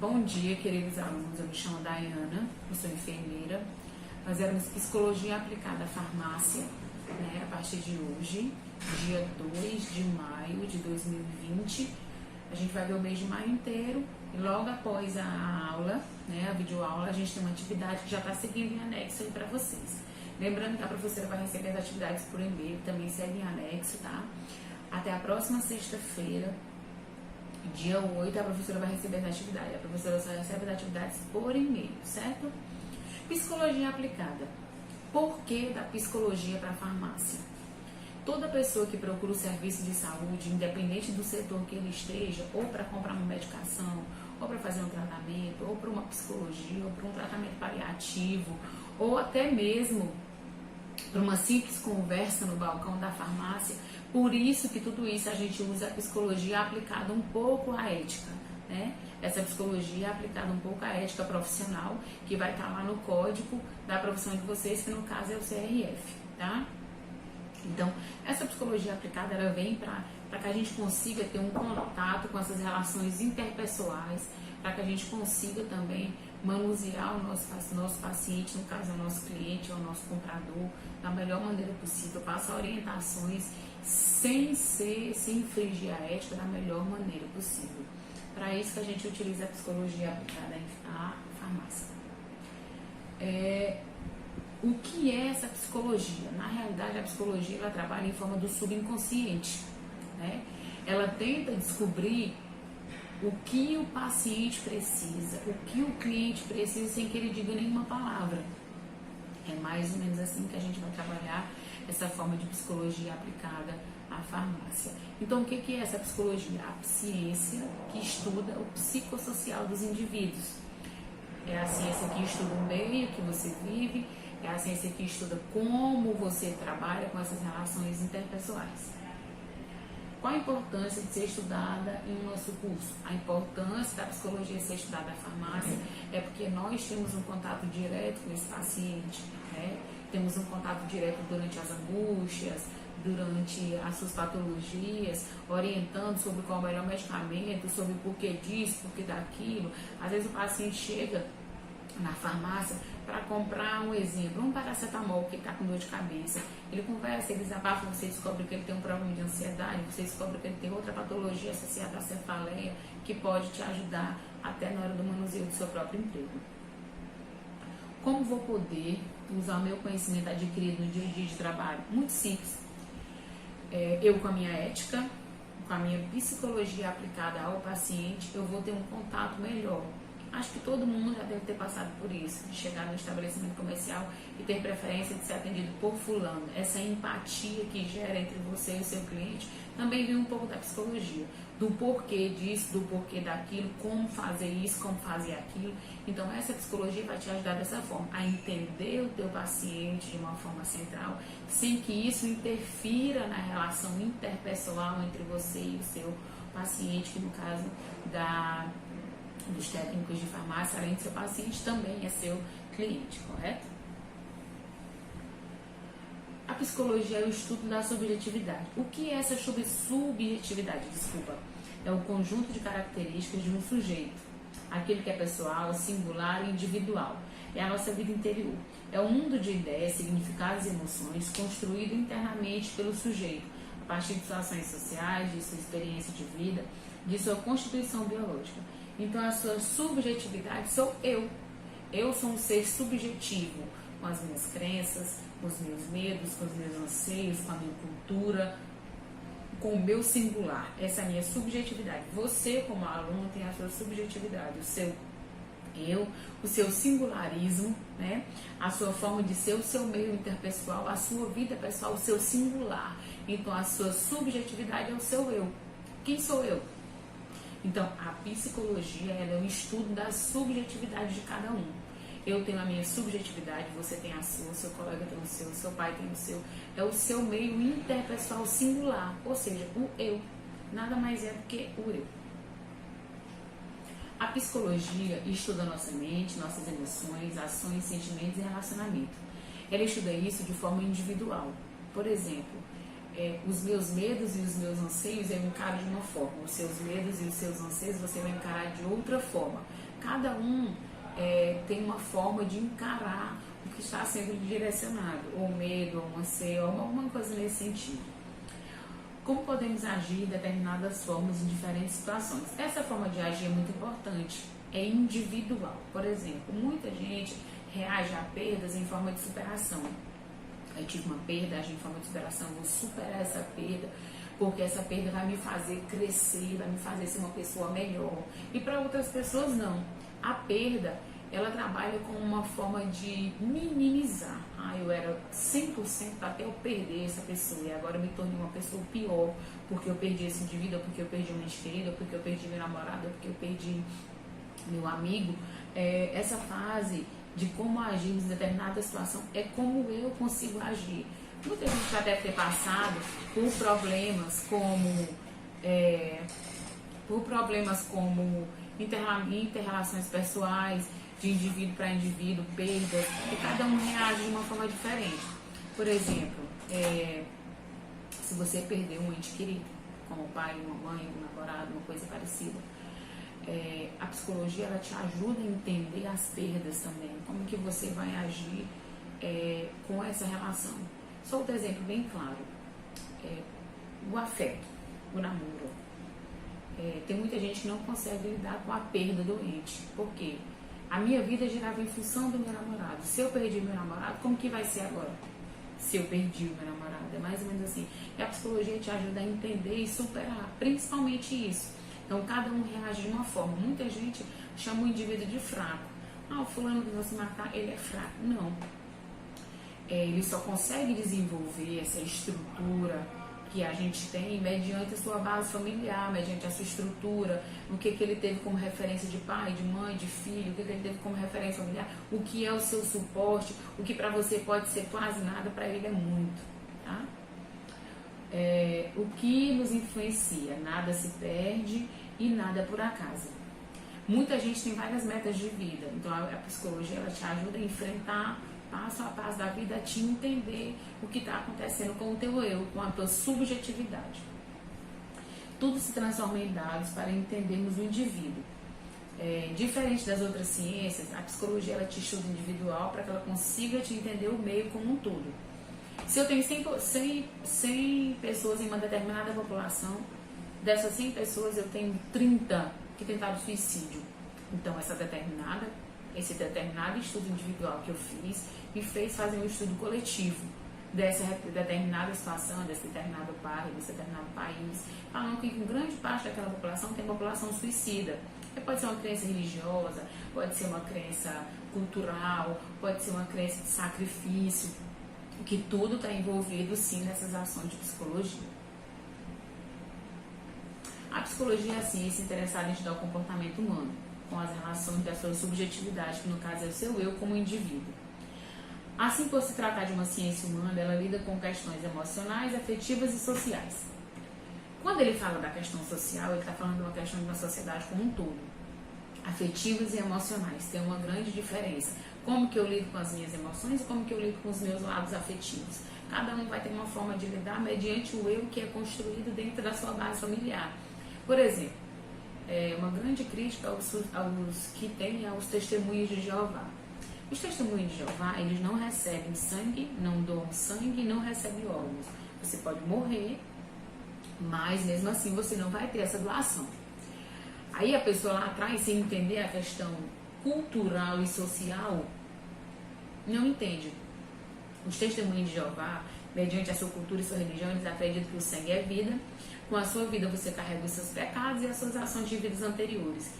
Bom dia, queridos alunos. Eu me chamo Dayana, eu sou enfermeira. Nós éramos Psicologia Aplicada à Farmácia, a partir de hoje, dia 2 de maio de 2020. A gente vai ver o mês de maio inteiro e logo após a aula, a videoaula, a gente tem uma atividade que já está seguindo em anexo aí para vocês. Lembrando que a professora vai receber as atividades por e-mail, também segue em anexo, tá? Até a próxima sexta-feira, dia 8, a professora vai receber as atividades. A professora só recebe as atividades por e-mail, certo? Psicologia aplicada. Por que da psicologia para a farmácia? Toda pessoa que procura o serviço de saúde, independente do setor que ele esteja, ou para comprar uma medicação, ou para fazer um tratamento, ou para uma psicologia, ou para um tratamento paliativo, ou até mesmo para uma simples conversa no balcão da farmácia. Por isso que tudo isso a gente usa a psicologia aplicada um pouco à ética, Essa psicologia aplicada um pouco à ética profissional, que vai estar lá no código da profissão de vocês, que no caso é o CRF, tá? Então, essa psicologia aplicada, ela vem para que a gente consiga ter um contato com essas relações interpessoais, para que a gente consiga também manusear o nosso paciente, no caso é o nosso cliente ou o nosso comprador, da melhor maneira possível, passar orientações sem infringir a ética, da melhor maneira possível. Para isso que a gente utiliza a psicologia aplicada à farmácia. O que é essa psicologia? Na realidade, a psicologia ela trabalha em forma do subconsciente, Ela tenta descobrir o que o paciente precisa, o que o cliente precisa, sem que ele diga nenhuma palavra. É mais ou menos assim que a gente vai trabalhar essa forma de psicologia aplicada à farmácia. Então, o que é essa psicologia? A ciência que estuda o psicossocial dos indivíduos. É a ciência que estuda o meio que você vive, é a ciência que estuda como você trabalha com essas relações interpessoais. Qual a importância de ser estudada em nosso curso? A importância da psicologia ser estudada na farmácia é porque nós temos um contato direto com esse paciente, Temos um contato direto durante as angústias, durante as suas patologias, orientando sobre qual é o melhor medicamento, sobre o porquê disso, porquê daquilo. Às vezes o paciente chega na farmácia para comprar um exemplo, um paracetamol que está com dor de cabeça. Ele conversa, ele desabafa, você descobre que ele tem um problema de ansiedade, você descobre que ele tem outra patologia associada à cefaleia, que pode te ajudar até na hora do manuseio do seu próprio emprego. Como vou poder usar o meu conhecimento adquirido no dia a dia de trabalho? Muito simples. Eu, com a minha ética, com a minha psicologia aplicada ao paciente, eu vou ter um contato melhor. Acho que todo mundo já deve ter passado por isso, de chegar no estabelecimento comercial e ter preferência de ser atendido por fulano. Essa empatia que gera entre você e o seu cliente também vem um pouco da psicologia, do porquê disso, do porquê daquilo, como fazer isso, como fazer aquilo. Então essa psicologia vai te ajudar dessa forma, a entender o teu paciente de uma forma central, sem que isso interfira na relação interpessoal entre você e o seu paciente, que no caso dos técnicos de farmácia, além de seu paciente, também é seu cliente, correto? A psicologia é o estudo da subjetividade. O que é essa subjetividade? É o conjunto de características de um sujeito, aquele que é pessoal, singular e individual. É a nossa vida interior. É um mundo de ideias, significados e emoções construído internamente pelo sujeito, a partir de suas ações sociais, de sua experiência de vida, de sua constituição biológica. Então, a sua subjetividade sou eu. Eu sou um ser subjetivo, com as minhas crenças, com os meus medos, com os meus anseios, com a minha cultura, com o meu singular. Essa é a minha subjetividade. Você, como aluno, tem a sua subjetividade, o seu eu, o seu singularismo, A sua forma de ser, o seu meio interpessoal, a sua vida pessoal, o seu singular. Então, a sua subjetividade é o seu eu. Quem sou eu? Então, a psicologia é o estudo da subjetividade de cada um. Eu tenho a minha subjetividade, você tem a sua, o seu colega tem o seu pai tem o seu. É o seu meio interpessoal singular, ou seja, o eu. Nada mais é do que o eu. A psicologia estuda nossa mente, nossas emoções, ações, sentimentos e relacionamento. Ela estuda isso de forma individual. Por exemplo, os meus medos e os meus anseios eu encaro de uma forma, os seus medos e os seus anseios você vai encarar de outra forma. cada um tem uma forma de encarar o que está sendo direcionado, ou medo, ou um anseio, ou alguma coisa nesse sentido. Como podemos agir em determinadas formas em diferentes situações? Essa forma de agir é muito importante, é individual. Por exemplo, muita gente reage a perdas em forma de superação. Eu tive uma perda, agi em forma de superação, vou superar essa perda, porque essa perda vai me fazer crescer, vai me fazer ser uma pessoa melhor. E para outras pessoas não. A perda, ela trabalha com uma forma de minimizar. Eu era 100% até eu perder essa pessoa e agora eu me tornei uma pessoa pior porque eu perdi esse indivíduo, porque eu perdi uma ente querida, porque eu perdi meu namorado, porque eu perdi meu amigo. Essa fase de como agir em determinada situação é como eu consigo agir. Muita gente já deve ter passado por problemas como inter-relações pessoais, de indivíduo para indivíduo, perdas, e cada um reage de uma forma diferente. Por exemplo, se você perdeu um ente querido, como um pai, uma mãe, um namorado, uma coisa parecida, a psicologia ela te ajuda a entender as perdas também, como que você vai agir com essa relação. Só outro exemplo bem claro, o afeto, o namoro. Tem muita gente que não consegue lidar com a perda do ente. Por quê? A minha vida girava em função do meu namorado. Se eu perdi meu namorado, como que vai ser agora? Se eu perdi o meu namorado, é mais ou menos assim. E a psicologia te ajuda a entender e superar, principalmente isso. Então, cada um reage de uma forma. Muita gente chama o indivíduo de fraco. O fulano que você matar, ele é fraco. Não. Ele só consegue desenvolver essa estrutura que a gente tem mediante a sua base familiar, mediante a sua estrutura, o que ele teve como referência de pai, de mãe, de filho, o que ele teve como referência familiar, o que é o seu suporte, o que para você pode ser quase nada, para ele é muito. Tá? O que nos influencia? Nada se perde e nada é por acaso. Muita gente tem várias metas de vida, então a psicologia ela te ajuda a enfrentar passo a passo da vida, a te entender o que está acontecendo com o teu eu, com a tua subjetividade. Tudo se transforma em dados para entendermos o indivíduo. Diferente das outras ciências, a psicologia ela te estuda individual para que ela consiga te entender o meio como um todo. Se eu tenho 100 pessoas em uma determinada população, dessas 100 pessoas eu tenho 30 que tentaram suicídio. Então esse determinado estudo individual que eu fiz me fez fazer um estudo coletivo dessa determinada situação, desse determinado bairro, desse determinado país, falando que grande parte daquela população tem população suicida. Pode ser uma crença religiosa, pode ser uma crença cultural, pode ser uma crença de sacrifício, que tudo está envolvido sim nessas ações de psicologia. A psicologia é a ciência interessada em estudar o comportamento humano, com as relações da sua subjetividade, que no caso é o seu eu como indivíduo. Assim, por se tratar de uma ciência humana, ela lida com questões emocionais, afetivas e sociais. Quando ele fala da questão social, ele está falando de uma questão de uma sociedade como um todo. Afetivas e emocionais, tem uma grande diferença. Como que eu lido com as minhas emoções e como que eu lido com os meus lados afetivos. Cada um vai ter uma forma de lidar mediante o eu que é construído dentro da sua base familiar. Por exemplo, uma grande crítica aos que têm aos testemunhos de Jeová. Os testemunhos de Jeová, eles não recebem sangue, não doam sangue e não recebem órgãos. Você pode morrer, mas mesmo assim você não vai ter essa doação. Aí a pessoa lá atrás, sem entender a questão cultural e social, não entende. Os testemunhos de Jeová, mediante a sua cultura e sua religião, eles acreditam que o sangue é vida. Com a sua vida você carrega os seus pecados e as suas ações de vidas anteriores.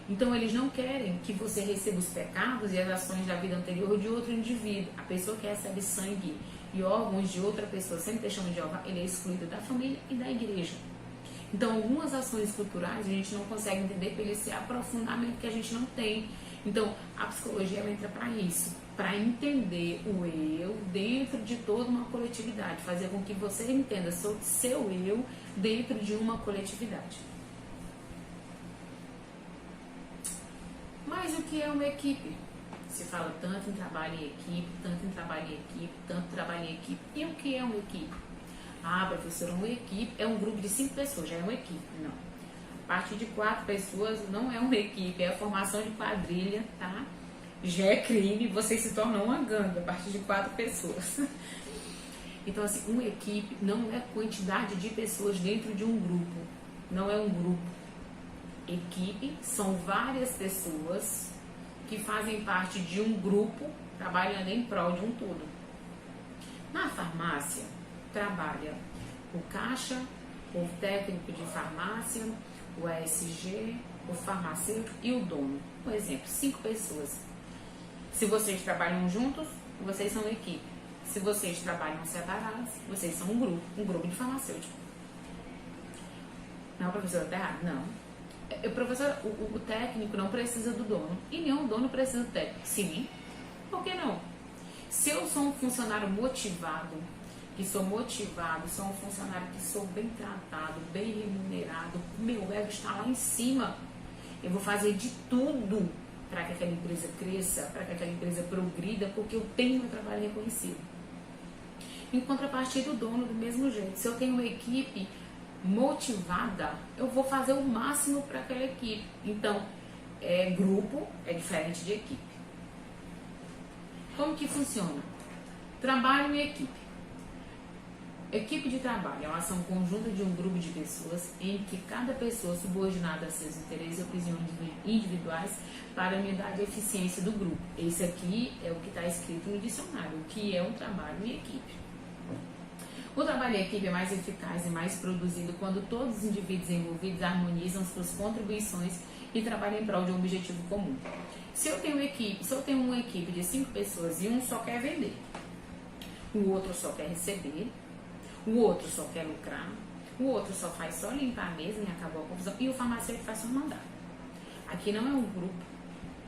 Então eles não querem que você receba os pecados e as ações da vida anterior de outro indivíduo. A pessoa que recebe sangue e órgãos de outra pessoa sem testemunho de Jeová, ele é excluído da família e da igreja. Então algumas ações culturais a gente não consegue entender pelo esse aprofundamento que a gente não tem. Então a psicologia ela entra para isso, para entender o eu dentro de toda uma coletividade, fazer com que você entenda sobre seu eu dentro de uma coletividade. Mas o que é uma equipe? Se fala tanto em trabalho em equipe, tanto em trabalho em equipe, tanto trabalho em equipe. E o que é uma equipe? Professora, uma equipe é um grupo de 5 pessoas, já é uma equipe. Não. A partir de 4 pessoas não é uma equipe, é a formação de quadrilha, tá? Já é crime, você se torna uma gangue a partir de 4 pessoas. Então, assim, uma equipe não é quantidade de pessoas dentro de um grupo, não é um grupo. Equipe são várias pessoas que fazem parte de um grupo, trabalhando em prol de um todo. Na farmácia, trabalha o caixa, o técnico de farmácia, o ASG, o farmacêutico e o dono. Por exemplo, 5 pessoas. Se vocês trabalham juntos, vocês são uma equipe. Se vocês trabalham separados, vocês são um grupo de farmacêutico. Não, professora, tá errado? Não. Professora, o técnico não precisa do dono. E nem o dono precisa do técnico. Sim. Por que não? Se eu sou um funcionário motivado, sou um funcionário que sou bem tratado, bem remunerado, meu ego está lá em cima, eu vou fazer de tudo para que aquela empresa cresça, para que aquela empresa progrida, porque eu tenho meu trabalho reconhecido. Em contrapartida, o dono, do mesmo jeito. Se eu tenho uma equipe motivada, eu vou fazer o máximo para aquela equipe. Então, grupo é diferente de equipe. Como que funciona? Trabalho em equipe. Equipe de trabalho é uma ação conjunta de um grupo de pessoas em que cada pessoa subordinada a seus interesses e opiniões individuais para a unidade e eficiência do grupo. Esse aqui é o que está escrito no dicionário, o que é um trabalho em equipe. O trabalho em equipe é mais eficaz e mais produzido quando todos os indivíduos envolvidos harmonizam suas contribuições e trabalham em prol de um objetivo comum. Se eu tenho uma equipe de 5 pessoas e um só quer vender, o outro só quer receber, o outro só quer lucrar, o outro só faz só limpar a mesa e acabou a confusão, e o farmacêutico faz só mandar. Aqui não é um grupo,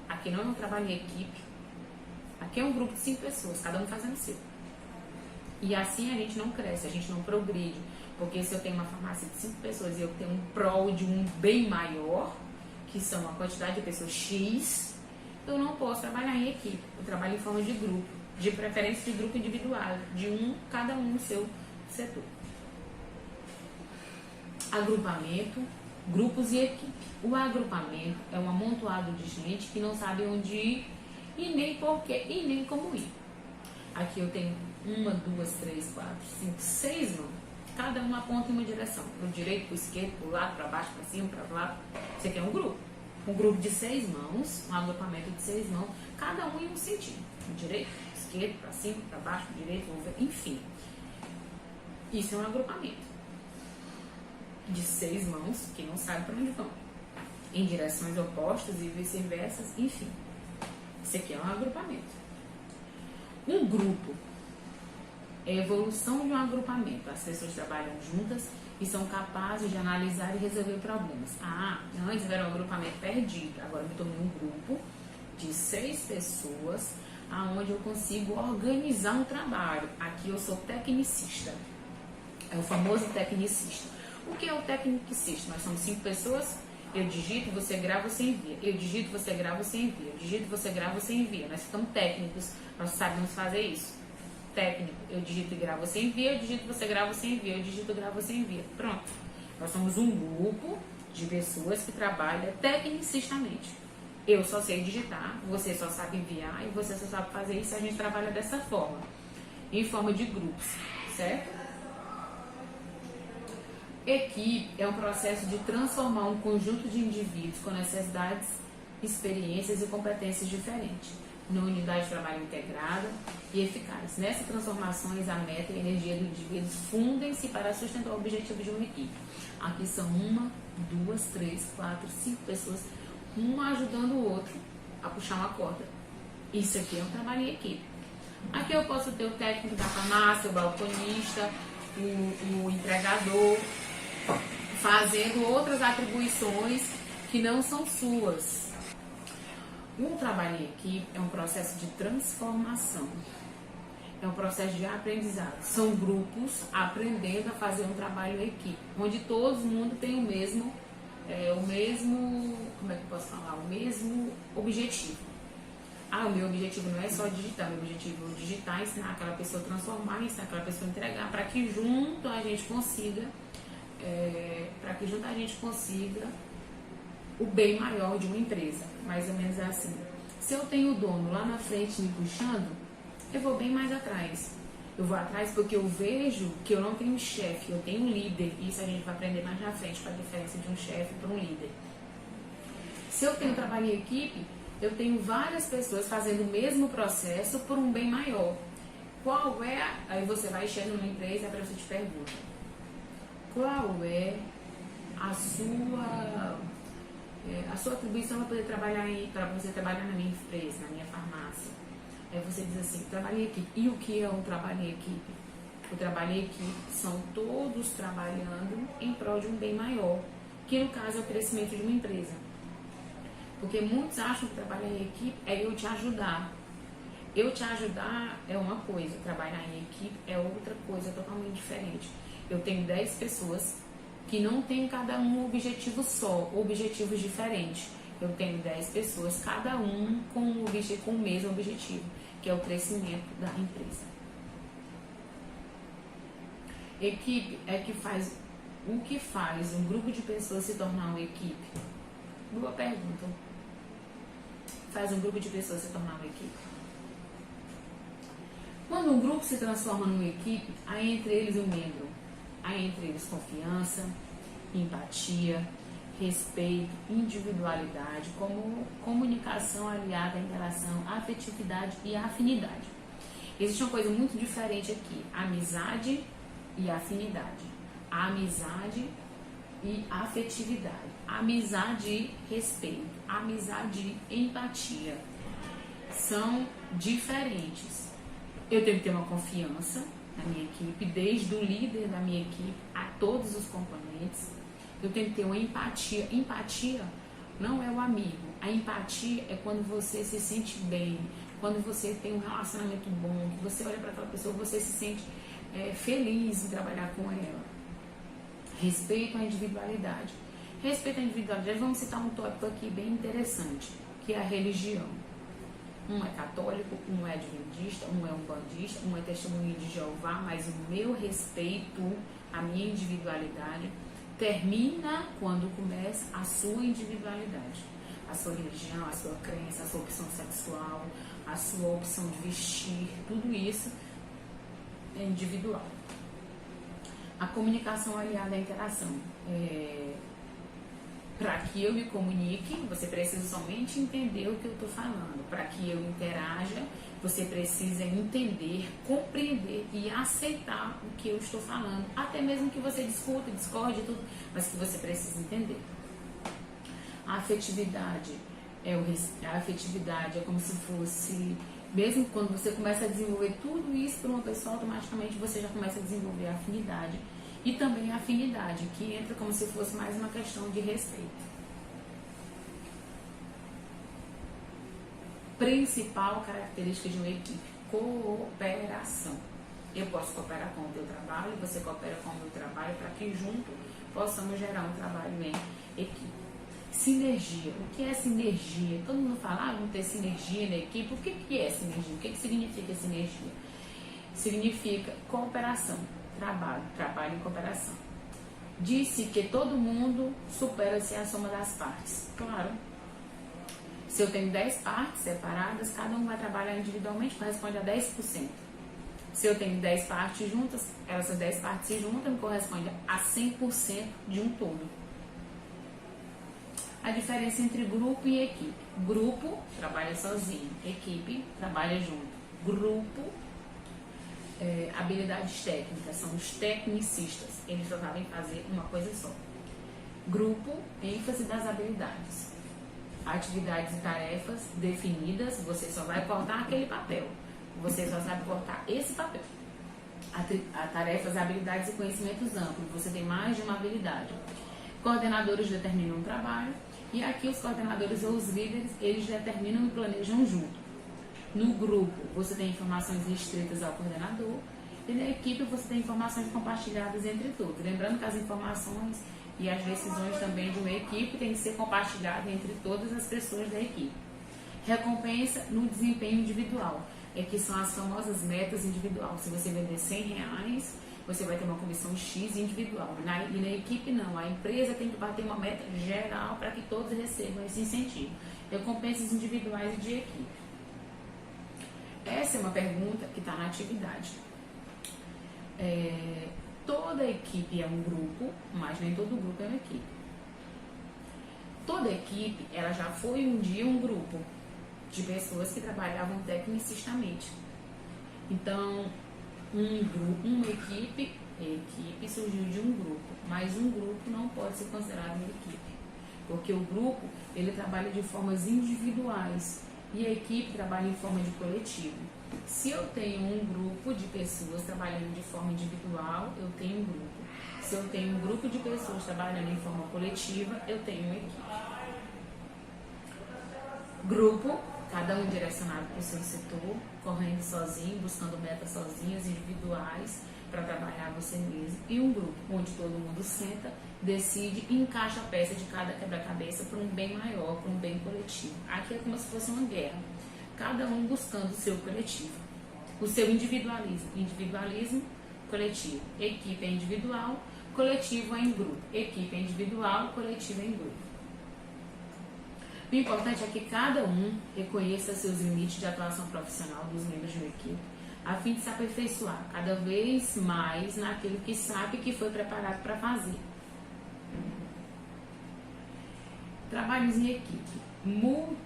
aqui não é um trabalho em equipe, aqui é um grupo de 5 pessoas, cada um fazendo o seu. E assim a gente não cresce, a gente não progride, porque se eu tenho uma farmácia de 5 pessoas e eu tenho um prol de um bem maior, que são a quantidade de pessoas X, eu não posso trabalhar em equipe, eu trabalho em forma de grupo, de preferência de grupo individual, cada um no seu setor. Agrupamento, grupos e equipe. O agrupamento é um amontoado de gente que não sabe onde ir e nem porquê e nem como ir. Aqui eu tenho 1, 2, 3, 4, 5, 6 mãos. Cada uma aponta em uma direção. Para o direito, para o esquerdo, para o lado, para baixo, para cima, para lá. Isso aqui é um grupo. Um grupo de 6 mãos, um agrupamento de 6 mãos, cada um em um sentido. Para o direito, para o esquerdo, para cima, para baixo, para o direito, enfim. Isso é um agrupamento de 6 mãos que não sabem para onde vão, em direções opostas e vice-versas, enfim. Isso aqui é um agrupamento. Um grupo é a evolução de um agrupamento. As pessoas trabalham juntas e são capazes de analisar e resolver problemas. Antes era um agrupamento perdido, agora eu me tornei um grupo de 6 pessoas, aonde eu consigo organizar um trabalho. Aqui eu sou tecnicista. É o famoso tecnicista. O que é o tecnicista? Nós somos 5 pessoas, eu digito, você grava, você envia. Eu digito, você grava, você envia. Eu digito, você grava, você envia. Nós ficamos técnicos, nós sabemos fazer isso. Técnico, eu digito e gravo, você envia. Eu digito, você grava, você envia. Eu digito, gravo, você envia. Pronto. Nós somos um grupo de pessoas que trabalham tecnicistamente. Eu só sei digitar, você só sabe enviar e você só sabe fazer isso. A gente trabalha dessa forma, em forma de grupos, certo? Equipe é um processo de transformar um conjunto de indivíduos com necessidades, experiências e competências diferentes numa unidade de trabalho integrada e eficaz. Nessas transformações, a meta e a energia do indivíduo fundem-se para sustentar o objetivo de uma equipe. Aqui são 1, 2, 3, 4, 5 pessoas, um ajudando o outro a puxar uma corda. Isso aqui é um trabalho em equipe. Aqui eu posso ter o técnico da farmácia, o balconista, o entregador, fazendo outras atribuições que não são suas. Um trabalho em equipe é um processo de transformação, é um processo de aprendizado. São grupos aprendendo a fazer um trabalho em equipe, onde todo mundo tem o mesmo, como é que eu posso falar? O mesmo objetivo. O meu objetivo não é só digitar, meu objetivo é digitar, ensinar aquela pessoa a transformar, ensinar aquela pessoa a entregar, para que junto a gente consiga o bem maior de uma empresa, mais ou menos assim. Se eu tenho o dono lá na frente me puxando, eu vou bem mais atrás. Eu vou atrás porque eu vejo que eu não tenho um chefe, eu tenho um líder. Isso a gente vai aprender mais na frente, com a diferença de um chefe para um líder. Se eu tenho trabalho em equipe, eu tenho várias pessoas fazendo o mesmo processo por um bem maior. Qual é? Aí você vai chegando numa empresa e a pessoa te pergunta: qual é a sua atribuição para poder trabalhar para você trabalhar na minha empresa, na minha farmácia? Aí você diz assim: trabalho em equipe. E o que é um trabalho em equipe? O trabalho em equipe são todos trabalhando em prol de um bem maior, que no caso é o crescimento de uma empresa. Porque muitos acham que trabalhar em equipe é eu te ajudar. Eu te ajudar é uma coisa, trabalhar em equipe é outra coisa totalmente diferente. Eu tenho 10 pessoas que não tem cada um objetivo só, objetivos diferentes. Eu tenho 10 pessoas, cada um com o mesmo objetivo, que é o crescimento da empresa. Equipe é que faz o que faz um grupo de pessoas se tornar uma equipe? Boa pergunta. Faz um grupo de pessoas se tornar uma equipe. Quando um grupo se transforma numa equipe, há entre eles um membro. Há entre eles confiança, empatia, respeito, individualidade, como comunicação aliada à interação, afetividade e afinidade. Existe uma coisa muito diferente aqui: amizade e afinidade. Amizade e afetividade. Amizade e respeito. Amizade e empatia. São diferentes. Eu tenho que ter uma confiança na minha equipe, desde o líder da minha equipe a todos os componentes. Eu tenho que ter uma empatia. Empatia não é o amigo. A empatia é quando você se sente bem, quando você tem um relacionamento bom, que você olha para aquela pessoa, você se sente feliz em trabalhar com ela. Respeito à individualidade. Respeito à individualidade, vamos citar um tópico aqui bem interessante, que é a religião. Um é católico, um é adventista, um é umbandista, um é testemunha de Jeová, mas o meu respeito, a minha individualidade, termina quando começa a sua individualidade. A sua religião, a sua crença, a sua opção sexual, a sua opção de vestir, tudo isso é individual. A comunicação aliada à interação. Para que eu me comunique, você precisa somente entender o que eu estou falando. Para que eu interaja, você precisa entender, compreender e aceitar o que eu estou falando. Até mesmo que você discuta, discorde, tudo, mas que você precisa entender. A afetividade é como se fosse, mesmo quando você começa a desenvolver tudo isso para uma pessoa, automaticamente você já começa a desenvolver a afinidade. E também a afinidade, que entra como se fosse mais uma questão de respeito. Principal característica de uma equipe: cooperação. Eu posso cooperar com o teu trabalho, você coopera com o meu trabalho, para que juntos possamos gerar um trabalho em equipe. Sinergia. O que é sinergia? Todo mundo fala, vamos ter sinergia na equipe. O que é sinergia? O que significa sinergia? Significa cooperação. Trabalho em cooperação. Disse que todo mundo supera-se a soma das partes. Claro. Se eu tenho 10 partes separadas, cada um vai trabalhar individualmente, corresponde a 10%. Se eu tenho 10 partes juntas, essas 10 partes se juntam, corresponde a 100% de um todo. A diferença entre grupo e equipe. Grupo trabalha sozinho, equipe trabalha junto. Grupo, habilidades técnicas, são os tecnicistas, eles só sabem fazer uma coisa só. Grupo, ênfase das habilidades. Atividades e tarefas definidas, você só vai cortar aquele papel, você só sabe cortar esse papel. Tarefas, habilidades e conhecimentos amplos, você tem mais de uma habilidade. Coordenadores determinam o trabalho, e aqui os coordenadores ou os líderes, eles determinam e planejam junto. No grupo, você tem informações restritas ao coordenador, e na equipe você tem informações compartilhadas entre todos. Lembrando que as informações e as decisões também de uma equipe têm que ser compartilhadas entre todas as pessoas da equipe. Recompensa no desempenho individual, que são as famosas metas individuais. Se você vender R$100, você vai ter uma comissão X individual. E na equipe não, a empresa tem que bater uma meta geral para que todos recebam esse incentivo. Recompensas individuais e de equipe. Essa é uma pergunta que está na atividade. Toda equipe é um grupo, mas nem todo grupo é uma equipe. Toda equipe, ela já foi um dia um grupo de pessoas que trabalhavam tecnicistamente. Então, uma equipe surgiu de um grupo, mas um grupo não pode ser considerado uma equipe, porque o grupo, ele trabalha de formas individuais e a equipe trabalha em forma de coletivo. Se eu tenho um grupo de pessoas trabalhando de forma individual, eu tenho um grupo. Se eu tenho um grupo de pessoas trabalhando em forma coletiva, eu tenho uma equipe. Grupo, cada um direcionado para o seu setor, correndo sozinho, buscando metas sozinhas, individuais, para trabalhar você mesmo. E um grupo, onde todo mundo senta, decide e encaixa a peça de cada quebra-cabeça para um bem maior, para um bem coletivo. Aqui é como se fosse uma guerra, cada um buscando o seu coletivo, o seu individualismo. Individualismo, coletivo. Equipe é individual, coletivo é em grupo. Equipe é individual, coletivo é em grupo. O importante é que cada um reconheça seus limites de atuação profissional dos membros de uma equipe, a fim de se aperfeiçoar cada vez mais naquilo que sabe que foi preparado para fazer. Trabalhos em equipe.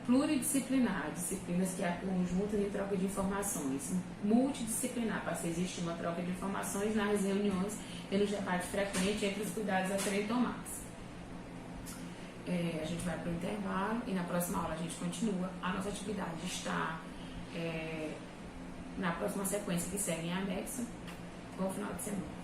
Pluridisciplinar, disciplinas que atuam juntas em troca de informações. Multidisciplinar, para se existir uma troca de informações nas reuniões e nos debates frequentes entre os cuidados a serem tomados. A gente vai para o intervalo e na próxima aula a gente continua. A nossa atividade está na próxima sequência que segue em anexo. Bom final de semana.